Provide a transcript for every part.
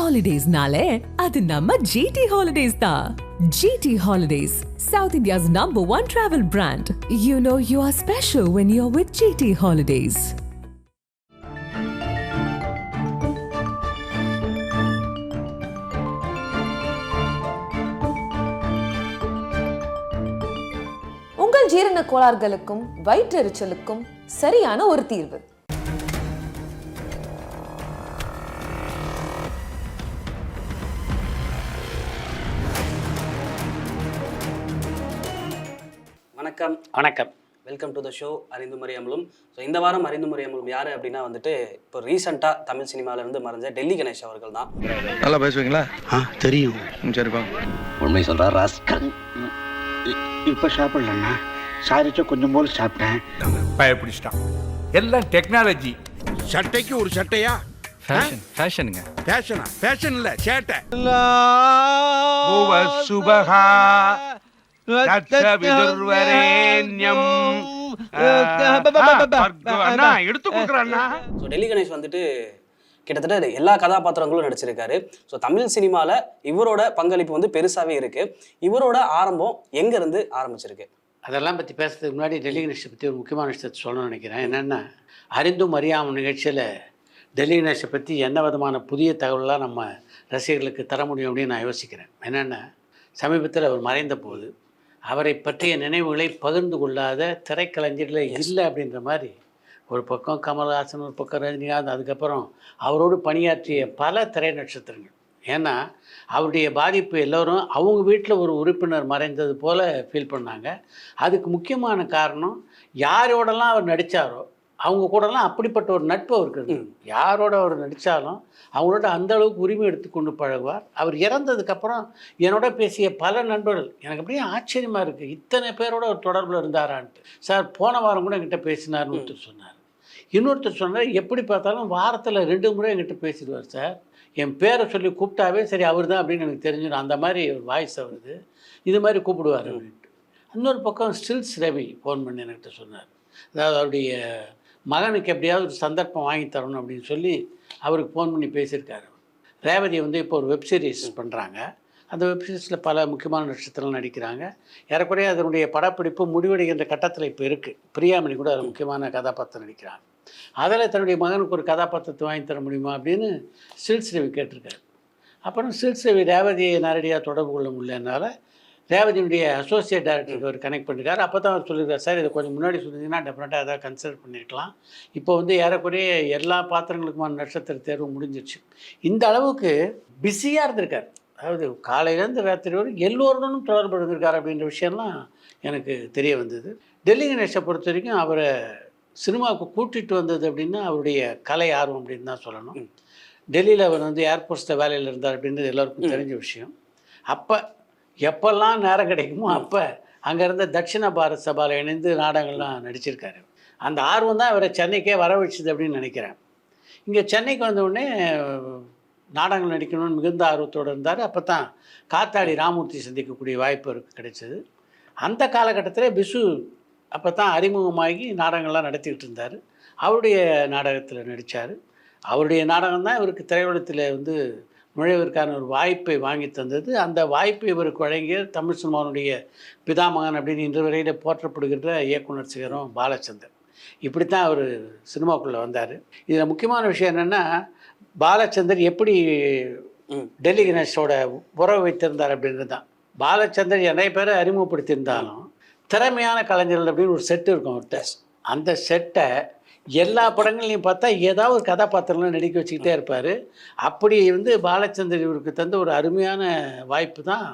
Holidays-nale, adu namma GT Holidays da. GT Holidays, South India's #1 travel brand. You know you are special when you're with GT Holidays. உங்கள் ஜீரண கோளாறுகளுக்கும் வயிற்றெரிச்சலுக்கும் சரியான ஒரு தீர்வு. வணக்கம். வணக்கம். Welcome to the show அறிந்தும் அறியாமலும். So இந்த வாரம் அறிந்தும் அறியாமலும் யார் அப்படின்னா வந்துட்டு இப்போ ரீசெண்டாக தமிழ் சினிமாவிலேருந்து மறைஞ்ச டெல்லி கணேஷ் அவர்கள் தான். நல்லா பேசுவீங்களா? தெரியும். சரிப்பா. உண்மை சொல்கிறா ராஸ்கல். இப்போ சாப்பிடலண்ணா, சாரிச்சா கொஞ்சம் போல சாப்பிட்டேன். பயப்பிடிச்சிட்டான். எல்லாம் டெக்னாலஜி. சட்டைக்கு ஒரு சட்டையா? ஃபேஷனுங்க. ஃபேஷனா? ஃபேஷன் இல்ல, சேட்டை. சுபஹா எடுத்து கொடுக்குறாண்ணா. ஸோ டெல்லி கணேஷ் வந்துட்டு கிட்டத்தட்ட எல்லா கதாபாத்திரங்களும் நடிச்சிருக்காரு. ஸோ தமிழ் சினிமாவில் இவரோட பங்களிப்பு வந்து பெருசாகவே இருக்குது. இவரோட ஆரம்பம் எங்கேருந்து ஆரம்பிச்சிருக்கு? அதெல்லாம் பற்றி பேசுறதுக்கு முன்னாடி டெல்லி கணேஷை பற்றி ஒரு முக்கியமான விஷயத்தை சொல்லணும்னு நினைக்கிறேன். என்னென்னா, அறிந்தும் அறியாமல் நிகழ்ச்சியில் டெல்லி கணேஷை பற்றி என்ன விதமான புதிய தகவலாம் நம்ம ரசிகர்களுக்கு தர முடியும் அப்படின்னு நான் யோசிக்கிறேன். என்னென்னா, சமீபத்தில் அவர் மறைந்த போது அவரை பற்றிய நினைவுகளை பகிர்ந்து கொள்ளாத திரைக்கலைஞர்களே இல்லை அப்படின்ற மாதிரி ஒரு பக்கம் கமல்ஹாசன், ஒரு பக்கம் ரஜினிகாந்த், அதுக்கப்புறம் அவரோடு பணியாற்றிய பல திரை நட்சத்திரங்கள். ஏன்னா அவருடைய பாதிப்பு எல்லோரும் அவங்க வீட்டில் ஒரு உறுப்பினர் மறைந்தது போல் ஃபீல் பண்ணாங்க. அதுக்கு முக்கியமான காரணம், யாரோடலாம் அவர் நடித்தாரோ அவங்க கூடலாம் அப்படிப்பட்ட ஒரு நட்பு அவருக்கு இருக்குது. யாரோட அவர் நடித்தாலும் அவங்களோட அந்த அளவுக்கு உரிமை எடுத்துக்கொண்டு பழகுவார். அவர் இறந்ததுக்கப்புறம் என்னோட பேசிய பல நண்பர்கள் எனக்கு அப்படியே ஆச்சரியமாக இருக்குது, இத்தனை பேரோட ஒரு தொடர்பில் இருந்தாரான்ட்டு. சார் போன வாரம் கூட என்கிட்ட பேசினார்னு ஒருத்தர் சொன்னார். இன்னொருத்தர் சொன்னார், எப்படி பார்த்தாலும் வாரத்தில் 2 முறை என்கிட்ட பேசிடுவார் சார், என் பேரை சொல்லி கூப்பிட்டாவே சரி அவர் தான் அப்படின்னு எனக்கு தெரிஞ்சிடும், அந்த மாதிரி ஒரு வாய்ஸ் வருது, இது மாதிரி கூப்பிடுவார் அப்படின்ட்டு. இன்னொரு பக்கம் ஸ்டில்ஸ் ரவி ஃபோன் பண்ணி என்கிட்ட சொன்னார், அதாவது அவருடைய மகனுக்கு எப்படியாவது ஒரு சந்தர்ப்பம் வாங்கி தரணும் அப்படின்னு சொல்லி அவருக்கு ஃபோன் பண்ணி பேசியிருக்காரு. ரேவதி வந்து இப்போ ஒரு வெப்சீரிஸ் பண்ணுறாங்க. அந்த வெப்சீரிஸில் பல முக்கியமான நட்சத்திரங்கள் நடிக்கிறாங்க. ஏறக்குறைய அதனுடைய படப்பிடிப்பு முடிவடைகின்ற கட்டத்தில் இப்போ இருக்குது. பிரியாமணி கூட அதில் முக்கியமான கதாபாத்திரம் நடிக்கிறாங்க. அதில் தன்னுடைய மகனுக்கு ஒரு கதாபாத்திரத்தை வாங்கி தர முடியுமா அப்படின்னு ஸ்டில்ஸ் ரவி கேட்டிருக்காரு. அப்புறம் ஸ்டில்ஸ் ரவி ரேவதியை நேரடியாக தொடர்பு கொள்ள முடியலனால ரேவதியுடைய அசோசியேட் டைரக்டருக்கு அவர் கனெக்ட் பண்ணியிருக்காரு. அப்போ தான் அவர் சொல்லியிருக்காரு, சார் இதை கொஞ்சம் முன்னாடி சொல்லியிருந்தீங்கன்னா டெஃபினட்டாக அதை கன்சிடர் பண்ணியிருக்கலாம். இப்போ வந்து ஏறக்குறைய எல்லா பாத்திரங்களுக்குமான நட்சத்திர தேர்வு முடிஞ்சிருச்சு. இந்த அளவுக்கு பிஸியாக இருந்திருக்கார். அதாவது காலையிலேருந்து ராத்திரி வரை எல்லோருடனும் தொடர்பு இருந்திருக்கார் அப்படின்ற விஷயம்லாம் எனக்கு தெரிய வந்தது. டெல்லி கணேஷை பொறுத்த வரைக்கும் அவரை சினிமாவுக்கு கூட்டிகிட்டு வந்தது அப்படின்னா அவருடைய கலை ஆர்வம் அப்படின்னு தான் சொல்லணும். டெல்லியில் அவர் வந்து ஏர்போர்ட்ஸில் வேலையில் இருந்தார் அப்படின்றது எல்லாருக்கும் தெரிஞ்ச விஷயம். அப்போ எப்பெல்லாம் நேரம் கிடைக்குமோ அப்போ அங்கே இருந்த தட்சிண பாரத் சபாவில் இணைந்து நாடகங்கள்லாம் நடிச்சிருக்காரு. அந்த ஆர்வம் தான் அவரை சென்னைக்கே வர வச்சுது அப்படின்னு நினைக்கிறேன். இங்கே சென்னைக்கு வந்தவுடனே நாடகங்கள் நடிக்கணும்னு மிகுந்த ஆர்வத்தோடு இருந்தார். அப்போ தான் காத்தாடி ராமூர்த்தி சந்திக்கக்கூடிய வாய்ப்பு அவருக்கு கிடைச்சது. அந்த காலகட்டத்தில் பிசு அப்போ தான் அறிமுகமாகி நாடகங்கள்லாம் நடத்திக்கிட்டு இருந்தார். அவருடைய நாடகத்தில் நடித்தார். அவருடைய நாடகம் தான் இவருக்கு திரையுலகத்தில் வந்து நுழைவதற்கான ஒரு வாய்ப்பை வாங்கி தந்தது. அந்த வாய்ப்பை இவருக்கு வழங்கிய தமிழ் சினிமாவுடைய பிதாமகன் அப்படின்னு இன்று வரையில் போற்றப்படுகின்ற இயக்குனர் சிகரம் பாலச்சந்தர். இப்படித்தான் அவர் சினிமாவுக்குள்ளே வந்தார். இதில் முக்கியமான விஷயம் என்னென்னா, பாலச்சந்தர் எப்படி டெல்லி கணேஷோட உறவு வைத்திருந்தார் அப்படின்றது தான். பாலச்சந்தர் நிறைய பேரை அறிமுகப்படுத்தியிருந்தாலும் திறமையான கலைஞர்கள் அப்படின்னு ஒரு செட்டு இருக்கும் அவர்கிட்ட. அந்த செட்டை எல்லா படங்கள்லையும் பார்த்தா ஏதாவது ஒரு கதாபாத்திரங்களும் நடிக்க வச்சுக்கிட்டே இருப்பார். அப்படி வந்து பாலச்சந்தர் இவருக்கு தந்த ஒரு அருமையான வாய்ப்பு தான்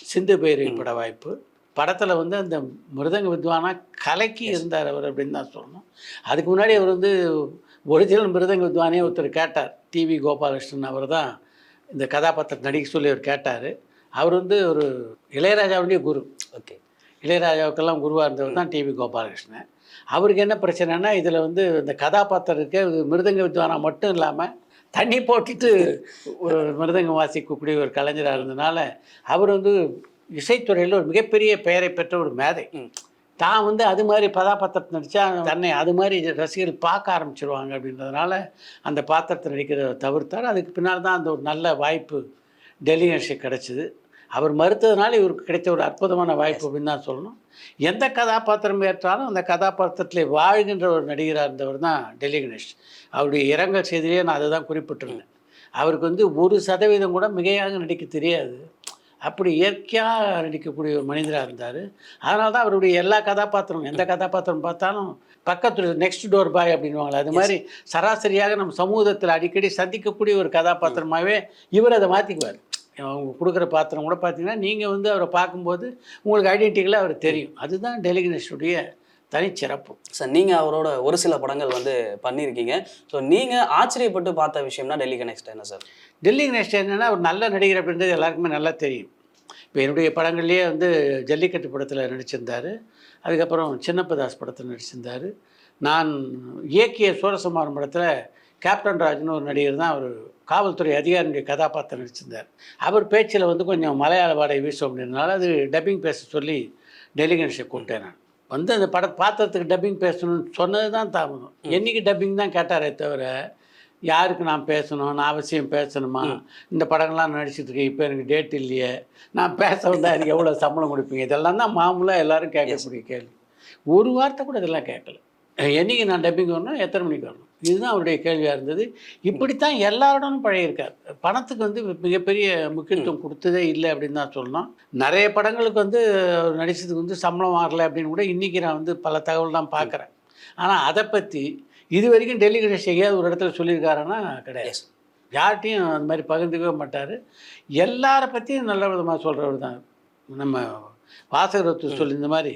சிந்து பைரவி பட வாய்ப்பு. படத்தில் வந்து அந்த மிருதங்க வித்வானாக கலக்கி இருந்தார் அவர் அப்படின்னு தான் சொல்லணும். அதுக்கு முன்னாடி அவர் வந்து ஒரிஜினல் மிருதங்க வித்வானே ஒருத்தர் கேட்டார், டிவி கோபாலகிருஷ்ணன். அவர் தான் இந்த கதாபாத்திரம் நடிக்க சொல்லி அவர் கேட்டார். அவர் வந்து ஒரு இளையராஜாவுடைய குரு. ஓகே, இளையராஜாவுக்கெல்லாம் குருவாக இருந்தவர் தான் டிவி கோபாலகிருஷ்ணன். அவருக்கு என்ன பிரச்சனைனா, இதில் வந்து இந்த கதாபாத்திரருக்கு மிருதங்க வித்வானா மட்டும் இல்லாமல் தண்ணி போட்டுட்டு ஒரு மிருதங்கம் வாசிக்கக்கூடிய ஒரு கலைஞராக இருந்ததுனால அவர் வந்து இசைத்துறையில் ஒரு மிகப்பெரிய பெயரை பெற்ற ஒரு மேதை. தான் வந்து அது மாதிரி கதாபாத்திரத்தை நடித்தா தன்னை அது மாதிரி ரசிகர்கள் பார்க்க ஆரம்பிச்சிருவாங்க அப்படின்றதுனால அந்த பாத்திரத்தை நடிக்கிறத தவிர்த்தார். அதுக்கு பின்னால் தான் அந்த ஒரு நல்ல வாய்ப்பு டெல்லி கணேஷுக்கு கிடச்சிது. அவர் மறுத்ததுனால இவருக்கு கிடைச்ச ஒரு அற்புதமான வாய்ப்பு அப்படின்னு தான் சொல்லணும். எந்த கதாபாத்திரம் ஏற்றாலும் அந்த கதாபாத்திரத்தில் வாழ்கின்ற ஒரு நடிகராக இருந்தவர் தான் டெல்லி கணேஷ். அவருடைய இரங்கல் செய்தியிலேயே நான் அதை தான் குறிப்பிட்டிருந்தேன். அவருக்கு வந்து 1% கூட மிகையாக நடிக்க தெரியாது. அப்படி இயற்கையாக நடிக்கக்கூடிய ஒரு மனிதராக இருந்தார். அதனால தான் அவருடைய எல்லா கதாபாத்திரமும் எந்த கதாபாத்திரம் பார்த்தாலும் பக்கத்தில் நெக்ஸ்ட் டோர் பாய் அப்படின்வாங்களே அது மாதிரி சராசரியாக நம்ம சமூகத்தில் அடிக்கடி சந்திக்கக்கூடிய ஒரு கதாபாத்திரமாகவே இவர் அதை மாற்றிக்குவார். அவங்க கொடுக்குற பாத்திரம் கூட பார்த்தீங்கன்னா நீங்கள் வந்து அவரை பார்க்கும்போது உங்களுக்கு ஐடென்டிட்டிக்கலாக அவர் தெரியும். அதுதான் டெல்லி கணேஷுடைய தனிச்சிறப்பு. சார் நீங்கள் அவரோட ஒரு சில படங்கள் வந்து பண்ணியிருக்கீங்க. ஸோ நீங்கள் ஆச்சரியப்பட்டு பார்த்த விஷயம்னா டெல்லி கணேஷ்ட என்ன சார்? டெல்லி கணேஷ் என்னென்னா ஒரு நல்ல நடிகர் அப்படின்றது எல்லாருக்குமே நல்லா தெரியும். இப்போ என்னுடைய படங்கள்லேயே வந்து ஜல்லிக்கட்டு படத்தில் நடிச்சிருந்தார். அதுக்கப்புறம் சின்னப்பதாஸ் படத்தில் நடிச்சிருந்தார். நான் இயக்கிய சூரசம்ஹாரம் படத்தில் கேப்டன் ராஜ்னு ஒரு நடிகர் தான் அவர் காவல்துறை அதிகாரியுடைய கதாபாத்திரம் நடிச்சிருந்தார். அவர் பேச்சில் வந்து கொஞ்சம் மலையாள வாடகை வீசும் அப்படின்றனால அது டப்பிங் பேச சொல்லி டெல்லி கணேஷை கூப்பிட்டேன். நான் வந்து அந்த பாத்திரத்துக்கு டப்பிங் பேசணும்னு சொன்னது தான் தாமதம். என்றைக்கு டப்பிங் தான் கேட்டாரே தவிர யாருக்கு நான் பேசணும், நான் அவசியம் பேசணுமா, இந்த படங்கள்லாம் நடிச்சிட்டு இருக்கேன், இப்போ எனக்கு டேட் இல்லையே, நான் பேச வந்தால் எனக்கு எவ்வளோ சம்பளம் கொடுப்பீங்க, இதெல்லாம் தான் மாமூலாக எல்லோரும் கேட்கக்கூடிய கேள்வி. ஒரு வார்த்தை கூட இதெல்லாம் கேட்கல. என்றைக்கு நான் டப்பிங் வரணும், எத்தனை மணிக்கு வரணும், இதுதான் அவருடைய கேள்வியாக இருந்தது. இப்படித்தான் எல்லாரோடனும் பழகியிருக்கார். பணத்துக்கு வந்து மிகப்பெரிய முக்கியத்துவம் கொடுத்ததே இல்லை அப்படின்னு தான் சொல்லணும். நிறைய படங்களுக்கு வந்து நடிச்சதுக்கு வந்து சம்பளம் வாங்கலை அப்படின்னு கூட இன்றைக்கி நான் வந்து பல தகவல் தான் பார்க்குறேன். ஆனால் அதை பற்றி இது வரைக்கும் டெல்லி கணேஷ் எங்கேயாவது ஒரு இடத்துல சொல்லியிருக்காருன்னா கிடையாது. யார்கிட்டையும் அந்த மாதிரி பகிர்ந்துக்கவே மாட்டார். எல்லாரை பற்றியும் நல்ல விதமாக சொல்கிறவர் தான். நம்ம வாசகர் சொல்லி இந்த மாதிரி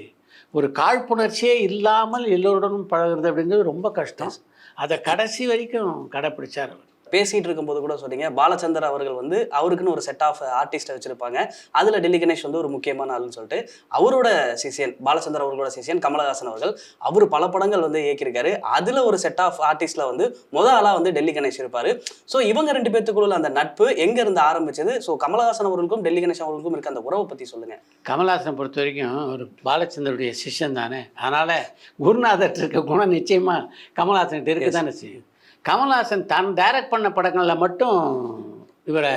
ஒரு காழ்ப்புணர்ச்சியே இல்லாமல் எல்லோருடனும் பழகிறது அப்படிங்கிறது ரொம்ப கஷ்டம். அதை கடைசி வரைக்கும் கடைப்பிடிச்சார் அவர். பேசிகிட்டு இருக்கும்போது கூட சொன்னீங்க பாலச்சந்தர் அவர்கள் வந்து அவருக்குன்னு ஒரு செட் ஆஃப் ஆர்டிஸ்ட்டை வச்சுருப்பாங்க. அதில் டெல்லி கணேஷ் வந்து ஒரு முக்கியமான ஆள்னு சொல்லிட்டு அவரோட சிஷியன் பாலச்சந்தர் அவர்களோட சிஷியன் கமலஹாசன் அவர்கள் அவர் பல படங்கள் வந்து இயக்கியிருக்காரு. அதில் ஒரு செட் ஆஃப் ஆர்டிஸ்டில் வந்து ஆளாக வந்து டெல்லி கணேஷ் இருப்பார். ஸோ இவங்க 2 பேத்துக்குள்ள அந்த நட்பு எங்கேருந்து ஆரம்பிச்சது? ஸோ கமலஹாசன் அவர்களுக்கும் டெல்லி கணேஷ் அவர்களுக்கும் இருக்க அந்த உறவை பற்றி சொல்லுங்கள். கமலஹாசனை பொறுத்த வரைக்கும் ஒரு பாலச்சந்தருடைய சிஷ்யன் தானே. அதனால் குருநாதர் இருக்க குணம் நிச்சயமாக கமலஹாசன்கிட்ட இருக்க தானே செய்யும். கமல்ஹாசன் தான் டைரக்ட் பண்ண படங்களில் மட்டும் இவரை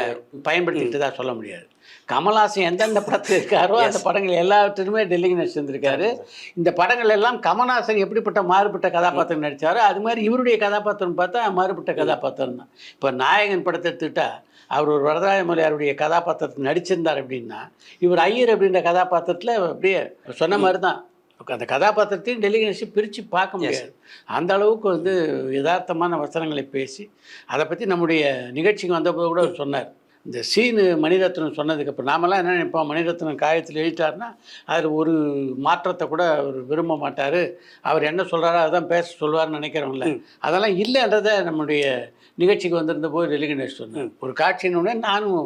பயன்படுத்திக்கிட்டு தான் சொல்ல முடியாது. கமல்ஹாசன் எந்தெந்த படத்தில் இருக்காரோ அந்த படங்கள் எல்லாவற்றிலுமே டெல்லி கணேஷ் வந்திருக்காரு. இந்த படங்கள் எல்லாம் கமல்ஹாசன் எப்படிப்பட்ட மாறுபட்ட கதாபாத்திரம் நடித்தாரோ அது மாதிரி இவருடைய கதாபாத்திரம் பார்த்தா மாறுபட்ட கதாபாத்திரம் தான். இப்போ நாயகன் படத்தை எடுத்துக்கிட்டா அவர் ஒரு வரதராஜ மலையாருடைய கதாபாத்திரத்தை நடிச்சிருந்தார் அப்படின்னா இவர் ஐயர் அப்படின்ற கதாபாத்திரத்தில் அப்படியே சொன்ன மாதிரி தான் அந்த கதாபாத்திரத்தையும் டெல்லி கணேஷ் பிரித்து பார்க்க முடியாது. அந்த அளவுக்கு வந்து யதார்த்தமான வசனங்களை பேசி அதை பற்றி நம்முடைய நிகழ்ச்சிக்கு வந்தபோது கூட சொன்னார். இந்த சீனு மணிரத்னம் சொன்னதுக்கப்புறம் நாமெல்லாம் என்ன நினைப்போம், மணிரத்னம் காயத்தில் எழுதிட்டார்னா அதில் ஒரு மாற்றத்தை கூட அவர் விரும்ப மாட்டார், அவர் என்ன சொல்கிறாரோ அதான் பேச சொல்லுவார்னு நினைக்கிறோம்ல. அதெல்லாம் இல்லைன்றதை நம்முடைய நிகழ்ச்சிக்கு வந்திருந்த போது டெல்லி கணேஷ் சொன்னார். ஒரு காட்சின்னு நானும்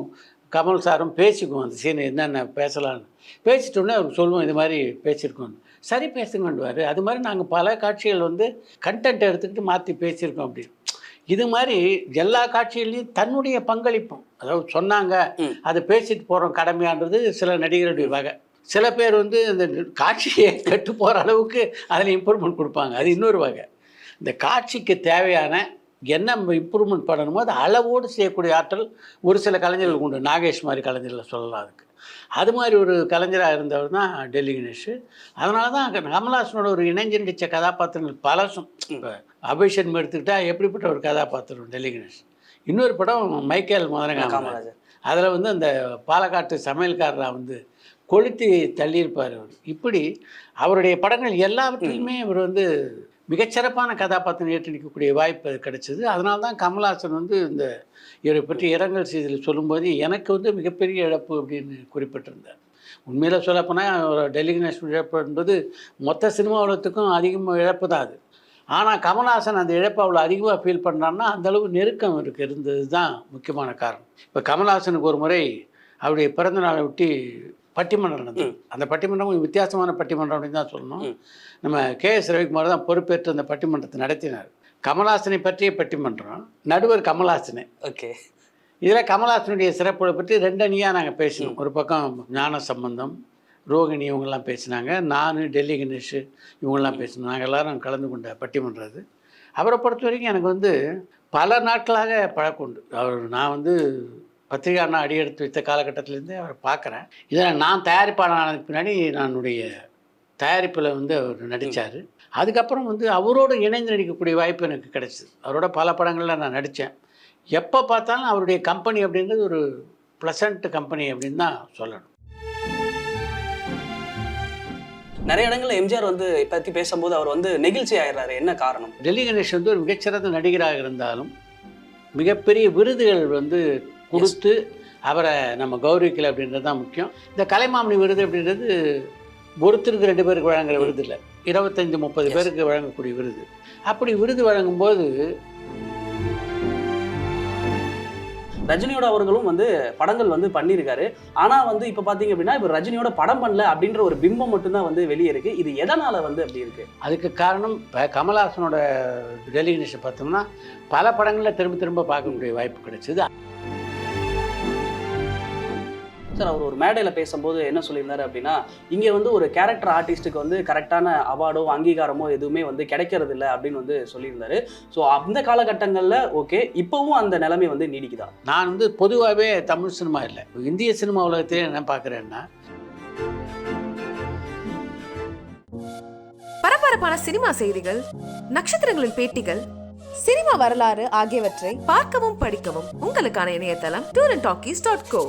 கமல் சாரும் பேசிக்குவோம் அந்த சீனை என்னென்ன பேசலான்னு. பேசிட்டோன்னே அவருக்கு சொல்லுவோம் இது மாதிரி பேசியிருக்கோம், சரி பேசுங்கன்னுவார். அது மாதிரி நாங்கள் பல காட்சிகள் வந்து கண்டென்ட் எடுத்துக்கிட்டு மாற்றி பேசியிருக்கோம் அப்படின்னு. இது மாதிரி எல்லா காட்சிகள்லையும் தன்னுடைய பங்களிப்பும், அதாவது சொன்னாங்க அதை பேசிட்டு போகிறோம் கடமையான்றது சில நடிகர்களுடைய வகை. சில பேர் வந்து இந்த காட்சியை கெட்டு போகிற அளவுக்கு அதில் இம்ப்ரூவ்மெண்ட் கொடுப்பாங்க, அது இன்னொரு வகை. இந்த காட்சிக்கு தேவையான என்ன இம்ப்ரூவ்மெண்ட் பண்ணணுமோ அதை அளவோடு செய்யக்கூடிய ஆற்றல் ஒரு சில கலைஞர்களுக்கு உண்டு. நாகேஷ் மாதிரி கலைஞர்களை சொல்லலாம். அதுக்கு அது மாதிரி ஒரு கலைஞராக இருந்தவர் தான் டெல்லி கணேஷ். அதனால தான் கமல்ஹாசனோட ஒரு இணைஞ்சு நடித்த கதாபாத்திரங்கள் பலசும். இப்போ அபிஷன் எடுத்துக்கிட்டால் எப்படிப்பட்ட ஒரு கதாபாத்திரம் டெல்லி கணேஷ். இன்னொரு படம் மைக்கேல் மதனகாமராஜர், அதில் வந்து அந்த பாலக்காட்டு சமையல்காரராக வந்து கொளுத்தி தள்ளியிருப்பார் அவர். இப்படி அவருடைய படங்கள் எல்லாவற்றிலுமே இவர் வந்து மிகச்சிறப்பான கதாபாத்திரம் ஏற்று நிற்கக்கூடிய வாய்ப்பு கிடைச்சிது. அதனால தான் கமல்ஹாசன் வந்து இந்த இவரை பற்றி இரங்கல் செய்தியில் சொல்லும்போது எனக்கு வந்து மிகப்பெரிய இழப்பு அப்படின்னு குறிப்பிட்டிருந்தார். உண்மையில் சொல்லப்போனால் டெல்லி கணேஷ் இழப்பு என்பது மொத்த சினிமா உலகத்துக்கும் அதிகமாக இழப்பு தான் அது. ஆனால் கமல்ஹாசன் அந்த இழப்பை அவ்வளோ அதிகமாக ஃபீல் பண்ணுறான்னா அந்தளவு நெருக்கம் அவருக்கு இருந்தது தான் முக்கியமான காரணம். இப்போ கமல்ஹாசனுக்கு ஒரு முறை அவருடைய பிறந்த நாளை ஒட்டி பட்டிமன்றம் நடந்தது. அந்த பட்டிமன்றம் கொஞ்சம் வித்தியாசமான பட்டிமன்றம் அப்படின்னு தான் சொல்லணும். நம்ம KS ரவிக்குமார் தான் பொறுப்பேற்று அந்த பட்டிமன்றத்தை நடத்தினார். கமல்ஹாசனை பற்றிய பட்டிமன்றம், நடுவர் கமல்ஹாசனே. ஓகே. இதில் கமல்ஹாசனுடைய சிறப்புகளை பற்றி 2 அணியாக நாங்கள் பேசினோம். ஒரு பக்கம் ஞான சம்பந்தம், ரோகிணி இவங்கெல்லாம் பேசினாங்க, நான் டெல்லி கணேஷ் இவங்கெல்லாம் பேசினோம். நாங்கள் எல்லோரும் கலந்து கொண்ட பட்டிமன்றம் அது. அவரை பொறுத்த வரைக்கும் எனக்கு வந்து பல நாட்களாக பழக்கம் உண்டு. நான் வந்து பத்திரிகை அண்ணா அடியெடுத்து வைத்த காலகட்டத்திலேருந்தே அவரை பார்க்குறேன். இதில் நான் தயாரிப்பாளர் ஆனதுக்கு பின்னாடி என்னுடைய தயாரிப்பில் வந்து அவர் நடித்தார். அதுக்கப்புறம் வந்து அவரோடு இணைந்து நடிக்கக்கூடிய வாய்ப்பு எனக்கு கிடைச்சிது. அவரோட பல படங்களில் நான் நடித்தேன். எப்போ பார்த்தாலும் அவருடைய கம்பெனி அப்படின்றது ஒரு ப்ளசண்ட் கம்பெனி அப்படின்னு தான் சொல்லணும். நிறைய இடங்கள்ல எம்ஜிஆர் வந்து பற்றி பேசும்போது அவர் வந்து நெகிழ்ச்சி ஆயிடுறாரு. என்ன காரணம்? டெல்லி கணேஷ் வந்து ஒரு மிகச்சிறந்த நடிகராக இருந்தாலும் மிகப்பெரிய விருதுகள் வந்து கொடுத்து அவரை நம்ம கௌரவிக்கலை அப்படின்றது தான் முக்கியம். இந்த கலைமாமணி விருது அப்படின்றது ஒருத்தருக்கு 2 பேருக்கு வழங்குற விருது இல்லை, 25-30 பேருக்கு வழங்கக்கூடிய விருது. அப்படி விருது வழங்கும்போது ரஜினியோட அவர்களும் வந்து படங்கள் வந்து பண்ணியிருக்காரு. ஆனால் வந்து இப்போ பார்த்தீங்க அப்படின்னா இப்போ ரஜினியோட படம் பண்ணல அப்படின்ற ஒரு பிம்பம் மட்டும்தான் வந்து வெளியே இருக்குது. இது எதனால் வந்து அப்படி இருக்குது? அதுக்கு காரணம் இப்போ கமல்ஹாசனோட டெல்லி கணேஷை பார்த்தோம்னா பல படங்களில் திரும்ப பார்க்கக்கூடிய வாய்ப்பு கிடைச்சிது. சார், அவர் ஒரு மேடையில் பேசும்போது என்ன சொல்லியிருந்தாரு அப்படின்னா, இங்கே வந்து ஒரு கேரக்டர் ஆர்டிஸ்ட்டுக்கு வந்து கரெக்டான அவார்டோ அங்கீகாரமோ எதுவுமே வந்து கிடைக்கிறது இல்லை அப்படின்னு வந்து சொல்லியிருந்தாரு. ஸோ அந்த காலகட்டங்களில் ஓகே, இப்போவும் அந்த நிலைமை வந்து நீடிக்குதா? நான் வந்து பொதுவாகவே தமிழ் சினிமா இல்லை, இந்திய சினிமா உலகத்திலே என்ன பார்க்குறேன்னா, பரபரப்பான சினிமா செய்திகள், நட்சத்திரங்களின் பேட்டிகள், சினிமா வரலாறு ஆகியவற்றை பார்க்கவும் படிக்கவும் உங்களுக்கான இணையதளம் tourantalkies.co.